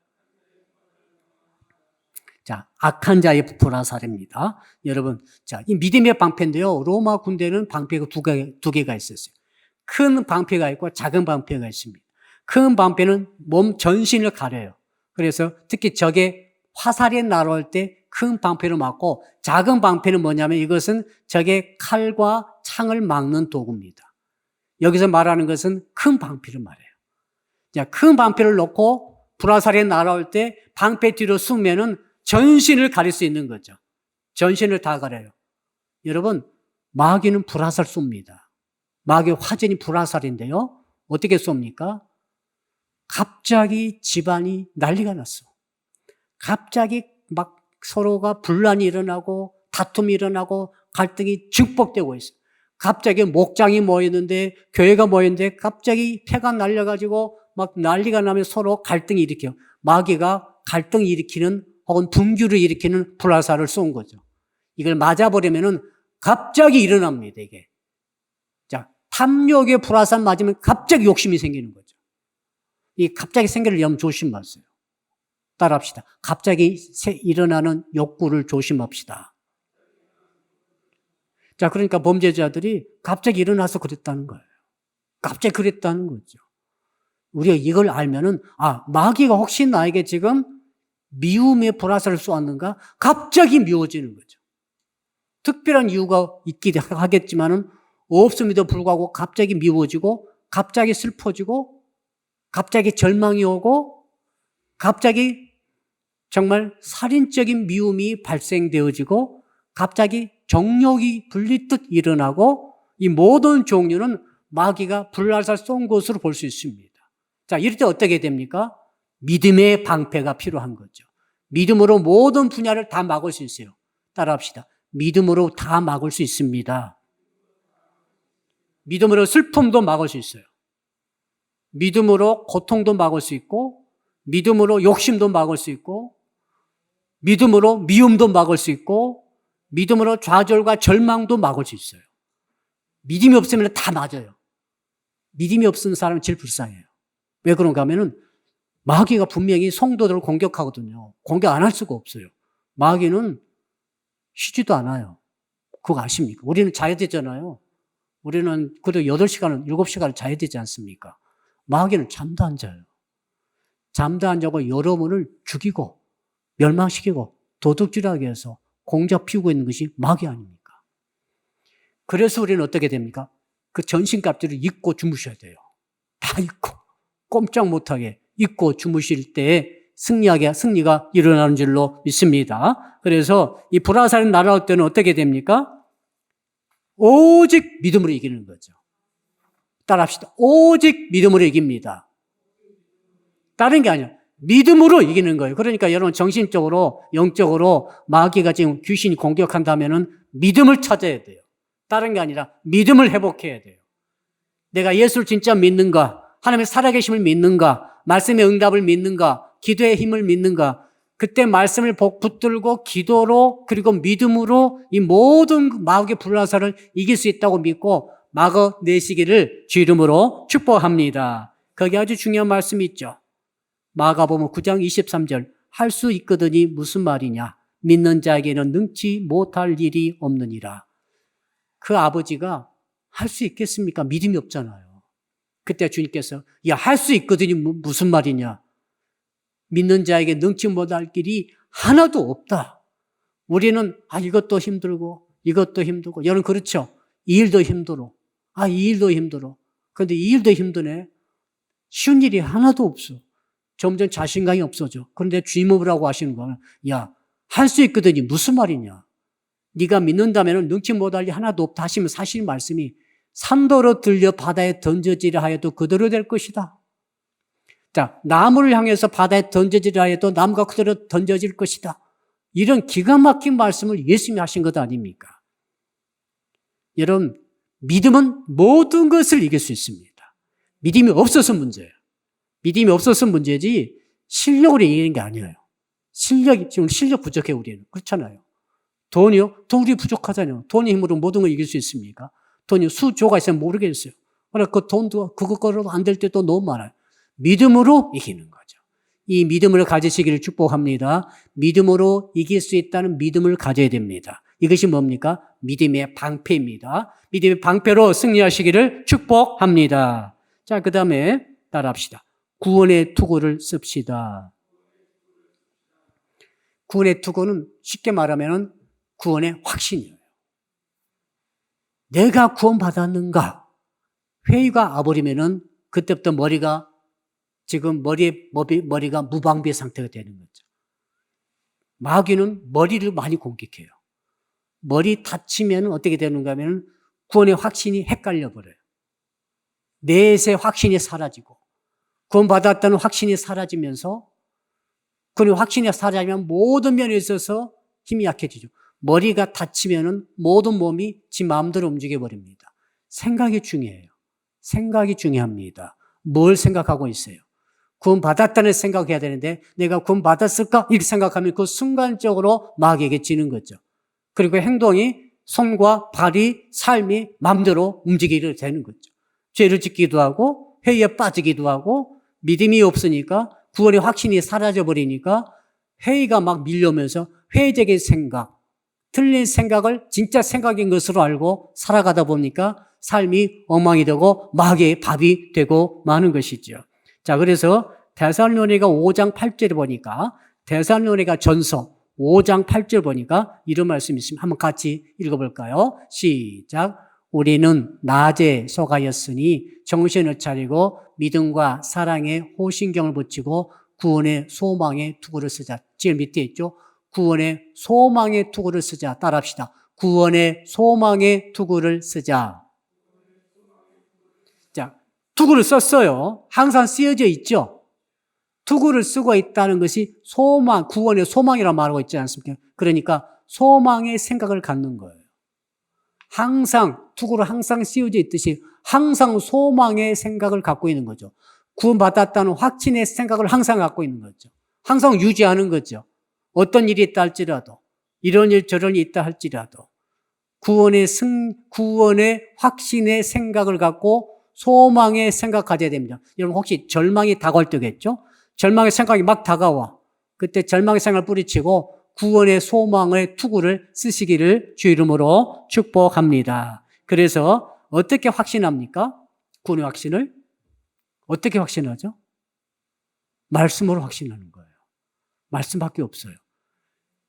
자, 악한 자의 불화살입니다. 여러분, 자, 이 믿음의 방패인데요. 로마 군대는 방패가 두 개가 있었어요. 큰 방패가 있고 작은 방패가 있습니다. 큰 방패는 몸 전신을 가려요. 그래서 특히 적의 화살이 날아올 때 큰 방패로 맞고, 작은 방패는 뭐냐면 이것은 적의 칼과 창을 막는 도구입니다. 여기서 말하는 것은 큰 방패를 말해요. 자, 큰 방패를 놓고 불화살이 날아올 때 방패 뒤로 숨으면은 전신을 가릴 수 있는 거죠. 전신을 다 가려요. 여러분, 마귀는 불화살 쏩니다. 마귀의 화전이 불화살인데요. 어떻게 쏩니까? 갑자기 집안이 난리가 났어. 갑자기 막 서로가 분란이 일어나고 다툼이 일어나고 갈등이 증폭되고 있어요. 갑자기 목장이 모이는데, 교회가 모이는데 갑자기 폐가 날려가지고 막 난리가 나면 서로 갈등이 일으켜요. 마귀가 갈등 일으키는 혹은 분규를 일으키는 불화살을 쏜 거죠. 이걸 맞아버리면은 갑자기 일어납니다, 이게. 자, 탐욕의 불화살 맞으면 갑자기 욕심이 생기는 거죠. 이 갑자기 생기를 여러분 조심하세요. 따라합시다. 갑자기 일어나는 욕구를 조심합시다. 자, 그러니까 범죄자들이 갑자기 일어나서 그랬다는 거예요. 갑자기 그랬다는 거죠. 우리가 이걸 알면은, 아, 마귀가 혹시 나에게 지금 미움의 불화살을 쏘았는가? 갑자기 미워지는 거죠. 특별한 이유가 있기도 하겠지만은 없음에도 불구하고 갑자기 미워지고, 갑자기 슬퍼지고, 갑자기 절망이 오고, 갑자기 정말 살인적인 미움이 발생되어지고, 갑자기 정욕이 불리듯 일어나고, 이 모든 종류는 마귀가 불화살 쏜 것으로 볼 수 있습니다. 자, 이럴 때 어떻게 됩니까? 믿음의 방패가 필요한 거죠. 믿음으로 모든 분야를 다 막을 수 있어요. 따라합시다. 믿음으로 다 막을 수 있습니다. 믿음으로 슬픔도 막을 수 있어요. 믿음으로 고통도 막을 수 있고, 믿음으로 욕심도 막을 수 있고, 믿음으로 미움도 막을 수 있고, 믿음으로 좌절과 절망도 막을 수 있어요. 믿음이 없으면 다 맞아요. 믿음이 없는 사람은 제일 불쌍해요. 왜 그런가 하면은 마귀가 분명히 성도들을 공격하거든요. 공격 안 할 수가 없어요. 마귀는 쉬지도 않아요. 그거 아십니까? 우리는 자야 되잖아요. 우리는 그래도 8시간은, 7시간을 자야 되지 않습니까? 마귀는 잠도 안 자요. 잠도 안 자고 여러분을 죽이고 멸망시키고 도둑질하게 해서 공작 피우고 있는 것이 마귀 아닙니까? 그래서 우리는 어떻게 됩니까? 그 전신갑주를 입고 주무셔야 돼요. 다 입고 꼼짝 못하게 입고 주무실 때 승리가 일어나는 줄로 믿습니다. 그래서 이 불화살이 날아올 때는 어떻게 됩니까? 오직 믿음으로 이기는 거죠. 따라합시다. 오직 믿음으로 이깁니다. 다른 게 아니야. 믿음으로 이기는 거예요. 그러니까 여러분 정신적으로, 영적으로 마귀가 지금 귀신이 공격한다면은 믿음을 찾아야 돼요. 다른 게 아니라 믿음을 회복해야 돼요. 내가 예수를 진짜 믿는가? 하나님의 살아계심을 믿는가? 말씀의 응답을 믿는가? 기도의 힘을 믿는가? 그때 말씀을 붙들고 기도로 그리고 믿음으로 이 모든 마귀의 불화살을 이길 수 있다고 믿고 막아 내시기를 주 이름으로 축복합니다. 거기 아주 중요한 말씀이 있죠. 마가복음 9장 23절 할 수 있거든이 무슨 말이냐? 믿는 자에게는 능치 못할 일이 없느니라. 그 아버지가 할 수 있겠습니까? 믿음이 없잖아요. 그때 주님께서 야, 할 수 있거든이 무슨 말이냐? 믿는 자에게 능치 못할 길이 하나도 없다. 우리는 이것도 힘들고 이것도 힘들고 여러분 그렇죠? 이 일도 힘들어. 이 일도 힘들어. 그런데 이 일도 힘드네. 쉬운 일이 하나도 없어. 점점 자신감이 없어져. 그런데 주임업이라고 하시는 거는 야, 할 수 있거든이 무슨 말이냐? 네가 믿는다면 능치 못할 일 하나도 없다 하시면 사실 말씀이 산도로 들려 바다에 던져지려 하여도 그대로 될 것이다. 자, 나무를 향해서 바다에 던져지려 하여도 나무가 그대로 던져질 것이다. 이런 기가 막힌 말씀을 예수님이 하신 것 아닙니까? 여러분, 믿음은 모든 것을 이길 수 있습니다. 믿음이 없어서 문제예요. 믿음이 없어서 문제지 실력으로 이기는 게 아니에요. 지금 실력 부족해 우리는. 그렇잖아요. 돈이요? 돈이 부족하잖아요. 돈의 힘으로 모든 걸 이길 수 있습니까? 돈이 수조가 있으면 모르겠어요. 그러나 그 돈도 그거로 안 될 때도 너무 많아요. 믿음으로 이기는 거죠. 이 믿음을 가지시기를 축복합니다. 믿음으로 이길 수 있다는 믿음을 가져야 됩니다. 이것이 뭡니까? 믿음의 방패입니다. 믿음의 방패로 승리하시기를 축복합니다. 자, 그 다음에 따라합시다. 구원의 투구를 씁시다. 구원의 투구는 쉽게 말하면 구원의 확신이에요. 내가 구원받았는가? 회의가 와버리면은 그때부터 머리가 무방비 상태가 되는 거죠. 마귀는 머리를 많이 공격해요. 머리 다치면 어떻게 되는가 하면 구원의 확신이 헷갈려 버려요. 내세 확신이 사라지고 구원받았다는 확신이 사라지면서 구원의 확신이 사라지면 모든 면에 있어서 힘이 약해지죠. 머리가 다치면은 모든 몸이 지 마음대로 움직여 버립니다. 생각이 중요해요. 생각이 중요합니다. 뭘 생각하고 있어요? 구원받았다는 생각해야 되는데 내가 구원받았을까? 이렇게 생각하면 그 순간적으로 마귀에게 지는 거죠. 그리고 행동이 손과 발이 삶이 마음대로 움직이게 되는 거죠. 죄를 짓기도 하고 회의에 빠지기도 하고 믿음이 없으니까 구원의 확신이 사라져버리니까 회의가 막 밀려오면서 회의적인 생각, 틀린 생각을 진짜 생각인 것으로 알고 살아가다 보니까 삶이 엉망이 되고 마귀의 밥이 되고 마는 것이죠. 자, 그래서 데살로니가 5장 8절에 보니까 데살로니가 전서 5장 8절 보니까 이런 말씀이 있습니다. 한번 같이 읽어볼까요? 시작. 우리는 낮에 속하였으니 정신을 차리고 믿음과 사랑에 호신경을 붙이고 구원의 소망의 투구를 쓰자. 지금 밑에 있죠? 구원의 소망의 투구를 쓰자. 따라합시다. 구원의 소망의 투구를 쓰자. 자, 투구를 썼어요. 항상 쓰여져 있죠? 투구를 쓰고 있다는 것이 소망, 구원의 소망이라고 말하고 있지 않습니까? 그러니까 소망의 생각을 갖는 거예요. 항상, 투구로 항상 쓰여져 있듯이 항상 소망의 생각을 갖고 있는 거죠. 구원받았다는 확신의 생각을 항상 갖고 있는 거죠. 항상 유지하는 거죠. 어떤 일이 있다 할지라도, 이런 일 저런 일이 있다 할지라도, 구원의 확신의 생각을 갖고 소망의 생각 가져야 됩니다. 여러분 혹시 절망이 다가올 때겠죠? 절망의 생각이 막 다가와. 그때 절망의 생각을 뿌리치고 구원의 소망의 투구를 쓰시기를 주 이름으로 축복합니다. 그래서 어떻게 확신합니까? 구원의 확신을? 어떻게 확신하죠? 말씀으로 확신하는 거예요. 말씀밖에 없어요.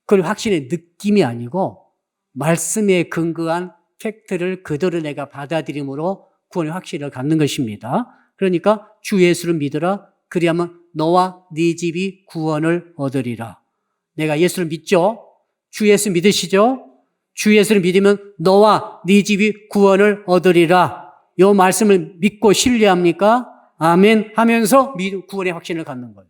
그 확신의 느낌이 아니고 말씀에 근거한 팩트를 그대로 내가 받아들임으로 구원의 확신을 갖는 것입니다. 그러니까 주 예수를 믿으라. 그리하면 너와 네 집이 구원을 얻으리라. 내가 예수를 믿죠? 주 예수 믿으시죠? 주 예수를 믿으면 너와 네 집이 구원을 얻으리라. 이 말씀을 믿고 신뢰합니까? 아멘 하면서 구원의 확신을 갖는 거예요.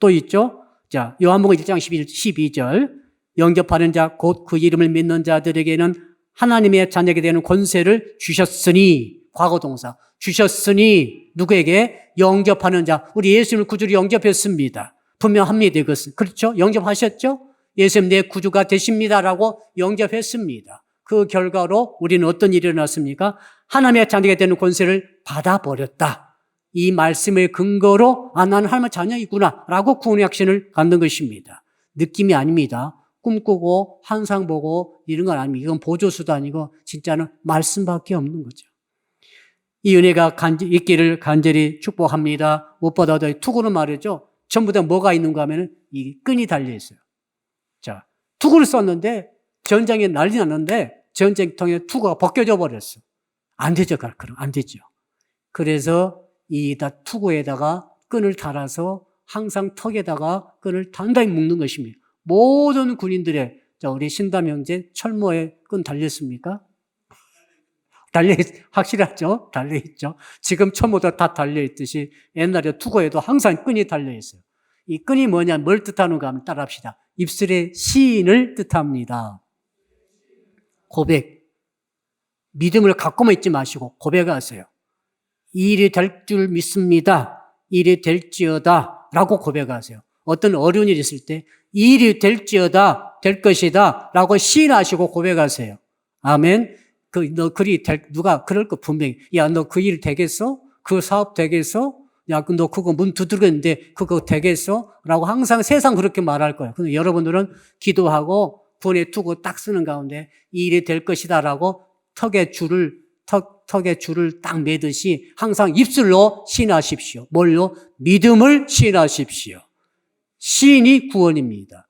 또 있죠? 자, 요한복음 1장 12절 영접하는 자 곧 그 이름을 믿는 자들에게는 하나님의 자녀게 되는 권세를 주셨으니, 과거동사 주셨으니 누구에게? 영접하는 자. 우리 예수님을 구주로 영접했습니다. 분명합니다. 이것은. 그렇죠? 영접하셨죠? 예수님 내 구주가 되십니다라고 영접했습니다. 그 결과로 우리는 어떤 일이 일어났습니까? 하나님의 자녀가 되는 권세를 받아버렸다. 이 말씀의 근거로 나는 하나님의 자녀이구나 라고 구원의 확신을 갖는 것입니다. 느낌이 아닙니다. 꿈꾸고 환상 보고 이런 건 아닙니다. 이건 보조수도 아니고 진짜는 말씀밖에 없는 거죠. 이 은혜가 있기를 간절히 축복합니다. 무엇보다도 투구는 말이죠. 전부 다 뭐가 있는가 하면 이 끈이 달려 있어요. 자, 투구를 썼는데 전쟁에 난리 났는데 전쟁통에 투구가 벗겨져 버렸어. 안 되죠, 그럼 안 되죠. 그래서 이 투구에다가 끈을 달아서 항상 턱에다가 끈을 단단히 묶는 것입니다. 모든 군인들의, 자, 우리 신담 형제 철모에 끈 달렸습니까? 확실하죠? 달려있죠? 지금 철모도 다 달려있듯이 옛날에 투구에도 항상 끈이 달려있어요. 이 끈이 뭐냐, 뭘 뜻하는가 하면 따라합시다. 입술의 시인을 뜻합니다. 고백. 믿음을 갖고만 있지 마시고 고백하세요. 이 일이 될 줄 믿습니다. 이 일이 될지어다 라고 고백하세요. 어떤 어려운 일이 있을 때 이 일이 될지어다, 될 것이다 라고 시인하시고 고백하세요. 아멘. 누가 그럴 거 분명히. 야, 너 그 일 되겠어? 그 사업 되겠어? 야, 너 그거 문 두드렸는데 그거 되겠어? 라고 항상 세상 그렇게 말할 거예요. 근데 여러분들은 기도하고 분에 두고 딱 쓰는 가운데 이 일이 될 것이다 라고 턱에 줄을 딱 매듯이 항상 입술로 시인하십시오. 뭘요? 믿음을 시인하십시오. 시인이 구원입니다.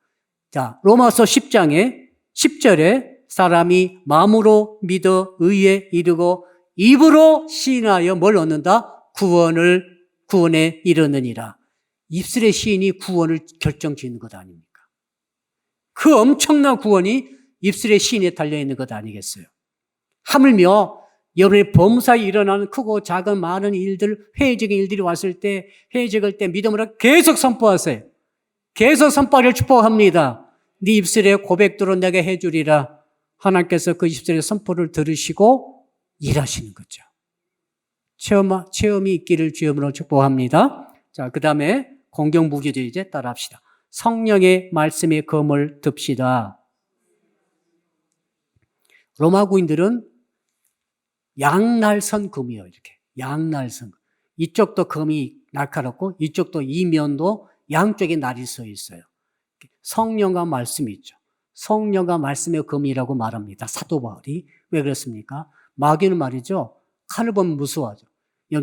자, 로마서 10장에 10절에 사람이 마음으로 믿어 의에 이르고 입으로 시인하여 뭘 얻는다? 구원에 이르느니라. 입술의 시인이 구원을 결정짓는 것 아닙니까? 그 엄청난 구원이 입술의 시인에 달려있는 것 아니겠어요? 하물며 여러분의 범사에 일어나는 크고 작은 많은 일들, 회의적인 일들이 왔을 때, 회의적일 때 믿음으로 계속 선포하세요. 계속 선포를 축복합니다. 네 입술에 고백대로 내게 해주리라. 하나님께서 그 입술의 선포를 들으시고 일하시는 거죠. 체험이 있기를 주여으로 축복합니다. 자, 그 다음에 공경무기도 이제 따라합시다. 성령의 말씀의 검을 듭시다. 로마 구인들은 양날선 검이에요. 이렇게 양날선. 이쪽도 검이 날카롭고 이쪽도 이면도 양쪽에 날이 서 있어요. 성령과 말씀이 있죠. 성령과 말씀의 검이라고 말합니다. 사도 바울이. 왜 그렇습니까? 마귀는 말이죠. 칼을 보면 무서워하죠.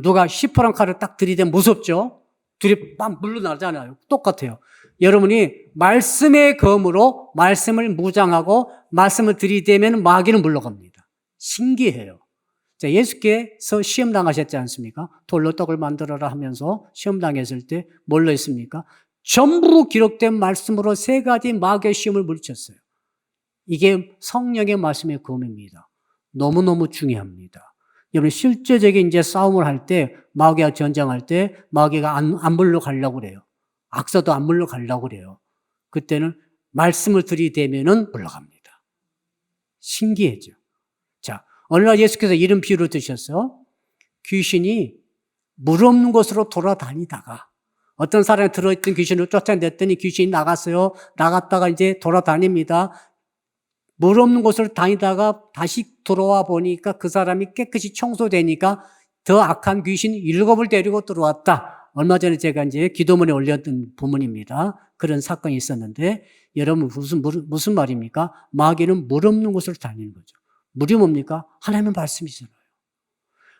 누가 시퍼런 칼을 딱 들이대면 무섭죠? 둘이 막 물러나잖아요. 똑같아요. 여러분이 말씀의 검으로 말씀을 무장하고 말씀을 들이대면 마귀는 물러갑니다. 신기해요. 자, 예수께서 시험 당하셨지 않습니까? 돌로 떡을 만들어라 하면서 시험 당했을 때 뭘로 했습니까? 전부 기록된 말씀으로 3가지 마귀의 시험을 물리쳤어요. 이게 성령의 말씀의 검입니다. 너무너무 중요합니다. 여러분, 실제적인 이제 싸움을 할 때, 마귀와 전쟁할 때, 마귀가 안 물러가려고 그래요. 악사도 안 물러가려고 그래요. 그때는 말씀을 들이대면은 물러갑니다. 신기하죠. 자, 어느 날 예수께서 이런 비유를 드셨어. 귀신이 물 없는 곳으로 돌아다니다가 어떤 사람이 들어있던 귀신을 쫓아냈더니 귀신이 나갔어요. 나갔다가 이제 돌아다닙니다. 물 없는 곳을 다니다가 다시 들어와 보니까 그 사람이 깨끗이 청소되니까 더 악한 귀신 7을 데리고 들어왔다. 얼마 전에 제가 이제 기도문에 올렸던 부문입니다. 그런 사건이 있었는데 여러분 무슨 말입니까? 마귀는 물 없는 곳을 다니는 거죠. 물이 뭡니까? 하나님의 말씀이잖아요.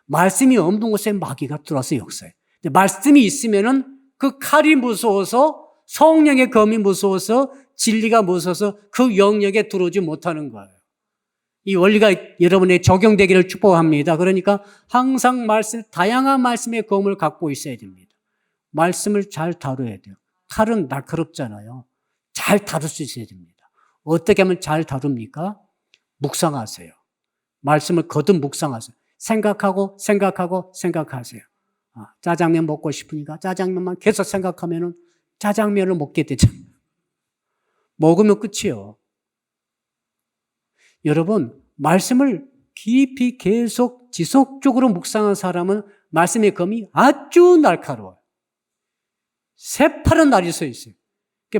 말씀이 없는 곳에 마귀가 들어와서 역사해. 근데 말씀이 있으면은 그 칼이 무서워서 성령의 검이 무서워서 진리가 무서워서 그 영역에 들어오지 못하는 거예요. 이 원리가 여러분의 적용되기를 축복합니다. 그러니까 항상 다양한 말씀의 검을 갖고 있어야 됩니다. 말씀을 잘 다뤄야 돼요. 칼은 날카롭잖아요. 잘 다룰 수 있어야 됩니다. 어떻게 하면 잘 다룹니까? 묵상하세요. 말씀을 거듭 묵상하세요. 생각하세요. 짜장면 먹고 싶으니까 짜장면만 계속 생각하면은 짜장면을 먹게 되잖아요. 먹으면 끝이에요. 여러분, 말씀을 깊이 계속 지속적으로 묵상한 사람은 말씀의 검이 아주 날카로워요. 새파란 날이 서 있어요.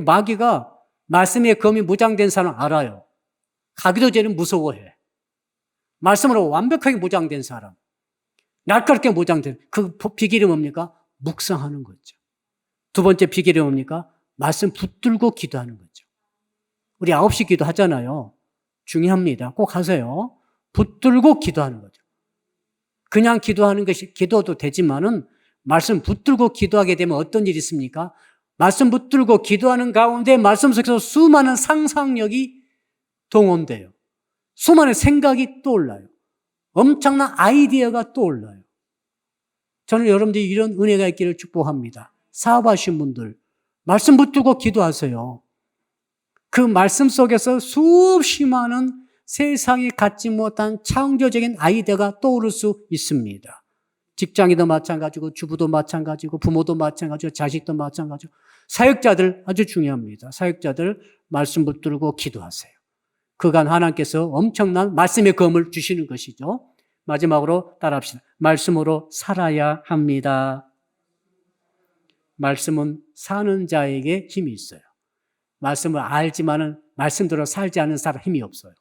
마귀가 말씀의 검이 무장된 사람 알아요. 가기도 전에 무서워해. 말씀으로 완벽하게 무장된 사람, 날카롭게 무장된 그 비결이 뭡니까? 묵상하는 거죠. 두 번째 비결이 뭡니까? 말씀 붙들고 기도하는 거죠. 우리 9시 기도 하잖아요. 중요합니다. 꼭 하세요. 붙들고 기도하는 거죠. 그냥 기도하는 것이 기도도 되지만은 말씀 붙들고 기도하게 되면 어떤 일이 있습니까? 말씀 붙들고 기도하는 가운데 말씀 속에서 수많은 상상력이 동원돼요. 수많은 생각이 떠올라요. 엄청난 아이디어가 떠올라요. 저는 여러분들이 이런 은혜가 있기를 축복합니다. 사업하신 분들, 말씀 붙들고 기도하세요. 그 말씀 속에서 수없이 많은 세상에 갖지 못한 창조적인 아이디어가 떠오를 수 있습니다. 직장이도 마찬가지고, 주부도 마찬가지고, 부모도 마찬가지고, 자식도 마찬가지고, 사역자들 아주 중요합니다. 사역자들 말씀 붙들고 기도하세요. 그간 하나님께서 엄청난 말씀의 검을 주시는 것이죠. 마지막으로 따라합시다. 말씀으로 살아야 합니다. 말씀은 사는 자에게 힘이 있어요. 말씀을 알지만은 말씀대로 살지 않는 사람 힘이 없어요.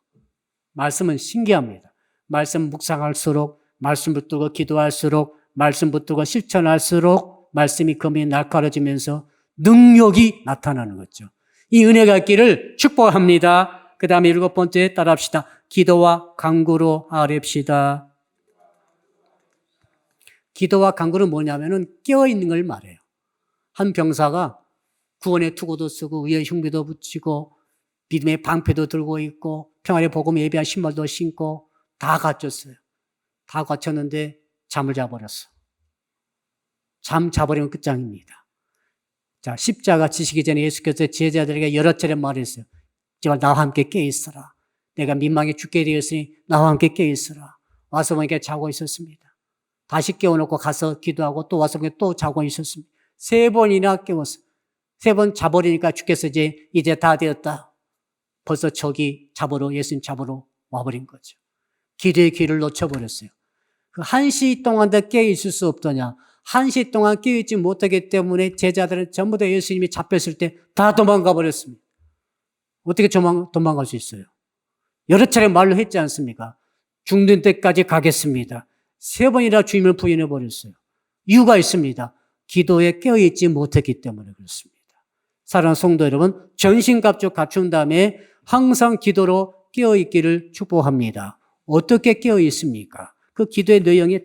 말씀은 신기합니다. 말씀 묵상할수록, 말씀 붙들고 기도할수록, 말씀 붙들고 실천할수록 말씀이 금이 날카로워지면서 능력이 나타나는 거죠. 이 은혜가 있기를 축복합니다. 그 다음에 7번째 따라합시다. 기도와 간구로 아뢰시다. 기도와 간구는 뭐냐면은 깨어있는 걸 말해요. 한 병사가 구원의 투구도 쓰고 위에 흉비도 붙이고 믿음의 방패도 들고 있고 평안의 복음 예비한 신발도 신고 다 갖췄어요. 다 갖췄는데 잠을 자버렸어. 잠 자버리면 끝장입니다. 자, 십자가 지시기 전에 예수께서 제자들에게 여러 차례 말했어요. 제발 나와 함께 깨어있어라. 내가 민망해 죽게 되었으니 나와 함께 깨어있어라. 와서 보니까 자고 있었습니다. 다시 깨워놓고 가서 기도하고 또 와서 또 자고 있었습니다. 3번이나 깨웠어요. 3번 자버리니까 주께서 이제 다 되었다. 벌써 저기 예수님 잡으러 와버린 거죠. 기도의 길을 놓쳐버렸어요. 그 1시 동안도 깨어있을 수 없더냐. 1시 동안 깨어있지 못하기 때문에 제자들은 전부 다 예수님이 잡혔을 때 다 도망가 버렸습니다. 어떻게 도망갈 수 있어요? 여러 차례 말로 했지 않습니까? 죽는 데까지 가겠습니다. 3번이나 주님을 부인해 버렸어요. 이유가 있습니다. 기도에 깨어있지 못했기 때문에 그렇습니다. 사랑하는 성도 여러분, 전신갑주 갖춘 다음에 항상 기도로 깨어있기를 축복합니다. 어떻게 깨어있습니까? 그 기도의 내용이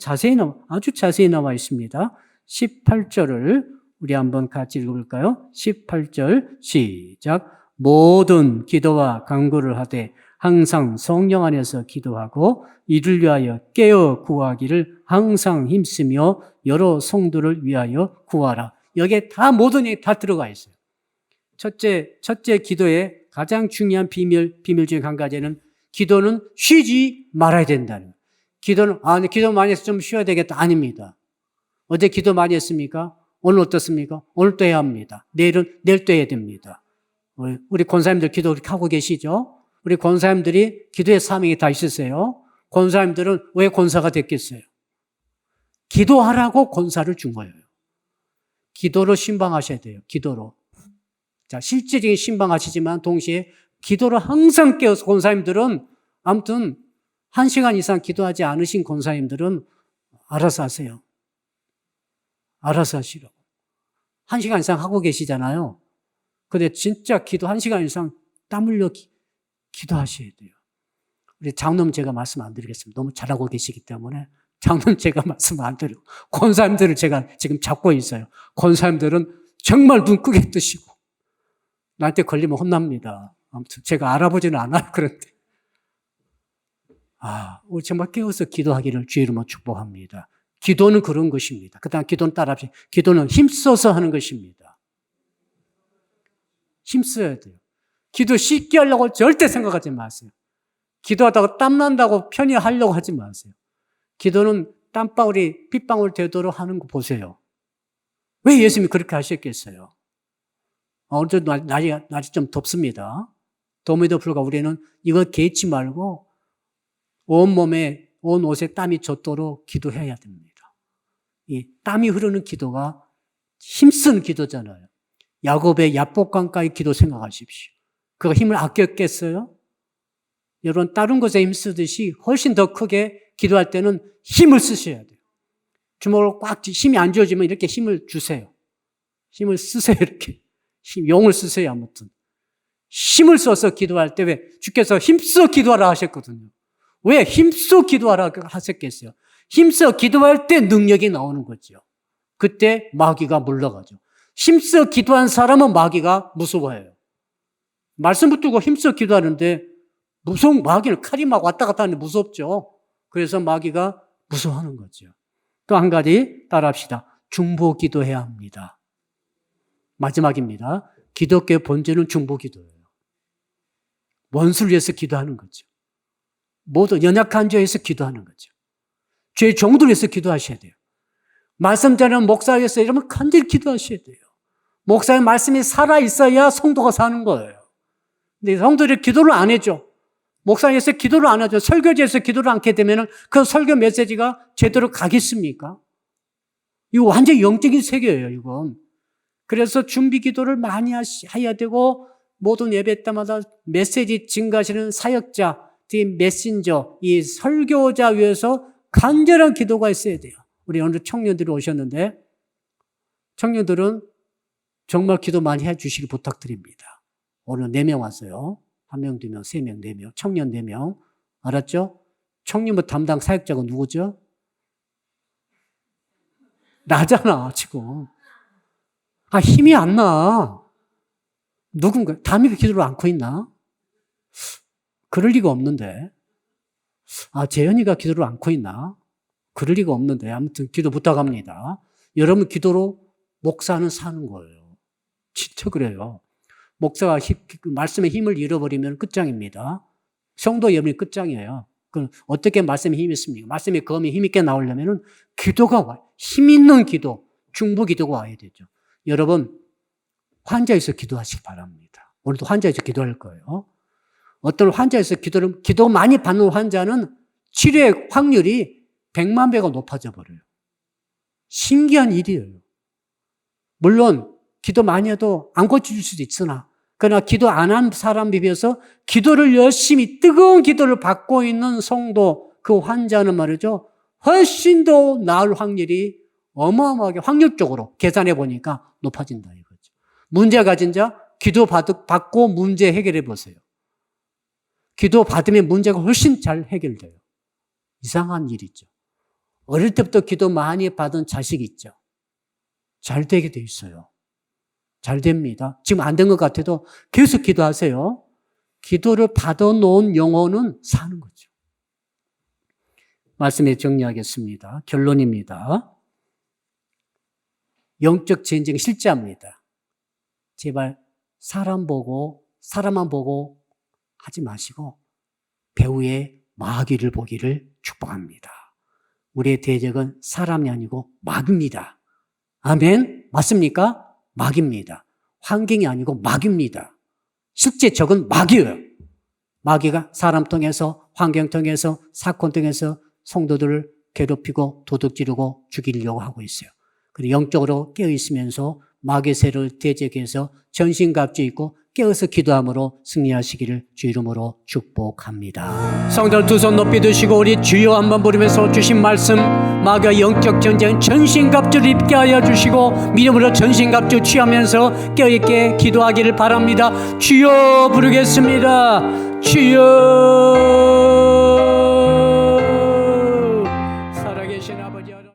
아주 자세히 나와 있습니다. 18절을 우리 한번 같이 읽어볼까요? 18절 시작. 모든 기도와 간구를 하되 항상 성령 안에서 기도하고 이를 위하여 깨어 구하기를 항상 힘쓰며 여러 성도를 위하여 구하라. 여기에 모든 얘기 다 들어가 있어요. 첫째 기도의 가장 중요한 비밀 중에 한 가지는 기도는 쉬지 말아야 된다는 거예요. 기도 많이 해서 좀 쉬어야 되겠다. 아닙니다. 어제 기도 많이 했습니까? 오늘 어떻습니까? 오늘 또 해야 합니다. 내일 또 해야 됩니다. 우리 권사님들 기도 그렇게 하고 계시죠? 우리 권사님들이 기도의 사명이 다 있으세요. 권사님들은 왜 권사가 됐겠어요? 기도하라고 권사를 준 거예요. 기도로 신방하셔야 돼요. 기도로. 자, 실질적인 신방하시지만 동시에 기도로 항상 깨어서 권사님들은 아무튼 1시간 이상 기도하지 않으신 권사님들은 알아서 하세요. 알아서 하시라고. 1시간 이상 하고 계시잖아요. 근데 진짜 기도 1시간 이상 땀 흘려 기도하셔야 돼요. 우리 장로님 제가 말씀 안 드리겠습니다. 너무 잘하고 계시기 때문에 장로님 제가 말씀 안 드리고 권사님들을 제가 지금 잡고 있어요. 권사님들은 정말 눈 크게 뜨시고 나한테 걸리면 혼납니다. 아무튼 제가 알아보지는 않아요. 그런데 우리 정말 깨어서 기도하기를 주의 이름으로 축복합니다. 기도는 그런 것입니다. 그 다음 기도는 따라합시다. 기도는 힘써서 하는 것입니다. 힘써야 돼요. 기도 쉽게 하려고 절대 생각하지 마세요. 기도하다가 땀난다고 편히 하려고 하지 마세요. 기도는 땀방울이 핏방울 되도록 하는 거 보세요. 왜 예수님이 그렇게 하셨겠어요? 오늘도 날이 좀 덥습니다. 덤에도 불구하고 우리는 이거 개의치 말고 온몸에, 온 옷에 땀이 젖도록 기도해야 됩니다. 이 땀이 흐르는 기도가 힘쓴 기도잖아요. 야곱의 야복강가의 기도 생각하십시오. 그가 힘을 아꼈겠어요? 여러분, 다른 것에 힘쓰듯이 훨씬 더 크게 기도할 때는 힘을 쓰셔야 돼요. 주먹을 꽉 힘이 안 주어지면 이렇게 힘을 주세요. 힘을 쓰세요, 이렇게. 용을 쓰세요, 아무튼. 힘을 써서 기도할 때 왜? 주께서 힘써 기도하라 하셨거든요. 왜 힘써 기도하라 하셨겠어요? 힘써 기도할 때 능력이 나오는 거죠. 그때 마귀가 물러가죠. 힘써 기도한 사람은 마귀가 무서워해요. 말씀 붙들고 힘써 기도하는데 마귀는 칼이 막 왔다 갔다 하는데 무섭죠. 그래서 마귀가 무서워하는 거죠. 또 한 가지 따라합시다. 중보 기도해야 합니다. 마지막입니다. 기독교의 본질은 중보 기도예요. 원수를 위해서 기도하는 거죠. 모두 연약한 자에 위해서 기도하는 거죠. 죄의 종들을 위해서 기도하셔야 돼요. 말씀 전하는 목사 위해서 이러면 간절히 기도하셔야 돼요. 목사의 말씀이 살아있어야 성도가 사는 거예요. 근데 성도들이 기도를 안 해줘. 목사에서 기도를 안 하죠. 설교지에서 기도를 않게 되면 그 설교 메시지가 제대로 가겠습니까? 이거 완전히 영적인 세계예요, 이건. 그래서 준비 기도를 많이 해야 되고 모든 예배 때마다 메시지 증가하시는 사역자, 이 메신저, 이 설교자 위해서 간절한 기도가 있어야 돼요. 우리 오늘 청년들이 오셨는데 청년들은 정말 기도 많이 해주시길 부탁드립니다. 오늘 4명 왔어요. 1명, 2명, 3명, 4명, 청년 4명. 알았죠? 청년부 담당 사역자가 누구죠? 나잖아, 지금. 힘이 안 나. 누군가, 담임이 기도를 안고 있나? 그럴 리가 없는데. 재현이가 기도를 안고 있나? 그럴 리가 없는데. 아무튼 기도 부탁합니다. 여러분 기도로 목사는 사는 거예요. 진짜 그래요. 목사가 말씀의 힘을 잃어버리면 끝장입니다. 성도 여러분이 끝장이에요. 그럼 어떻게 말씀에 힘이 있습니까? 말씀의 검이 힘있게 나오려면 기도가 와요. 힘 있는 기도, 중보 기도가 와야 되죠. 여러분, 환자에서 기도하시기 바랍니다. 오늘도 환자에서 기도할 거예요. 어떤 환자에서 기도 많이 받는 환자는 치료의 확률이 100만 배가 높아져 버려요. 신기한 일이에요. 물론, 기도 많이 해도 안 고쳐줄 수도 있으나, 그러나 기도 안 한 사람에 비해서 기도를 열심히 뜨거운 기도를 받고 있는 성도, 그 환자는 말이죠. 훨씬 더 나을 확률이 어마어마하게 확률적으로 계산해 보니까 높아진다 이거죠. 문제 가진 자, 기도 받고 문제 해결해 보세요. 기도 받으면 문제가 훨씬 잘 해결돼요. 이상한 일이죠. 어릴 때부터 기도 많이 받은 자식 있죠. 잘 되게 돼 있어요. 잘 됩니다. 지금 안 된 것 같아도 계속 기도하세요. 기도를 받아놓은 영혼은 사는 거죠. 말씀에 정리하겠습니다. 결론입니다. 영적 전쟁 실제합니다. 제발 사람만 보고 하지 마시고 배후의 마귀를 보기를 축복합니다. 우리의 대적은 사람이 아니고 마귀입니다. 아멘? 맞습니까? 마귀입니다. 환경이 아니고 마귀입니다. 실제 적은 마귀예요. 마귀가 사람 통해서, 환경 통해서, 사건 통해서 성도들을 괴롭히고 도둑질하고 죽이려고 하고 있어요. 그리고 영적으로 깨어있으면서 마귀의 세를 대적해서 전신갑주 입고 깨어서 기도함으로 승리하시기를 주 이름으로 축복합니다. 성도들 두 손 높이 드시고 우리 주여 한번 부르면서 주신 말씀, 마귀와 영적 전쟁 전신갑주를 입게 하여 주시고 믿음으로 전신갑주 취하면서 깨어있게 기도하기를 바랍니다. 주여 부르겠습니다. 주여.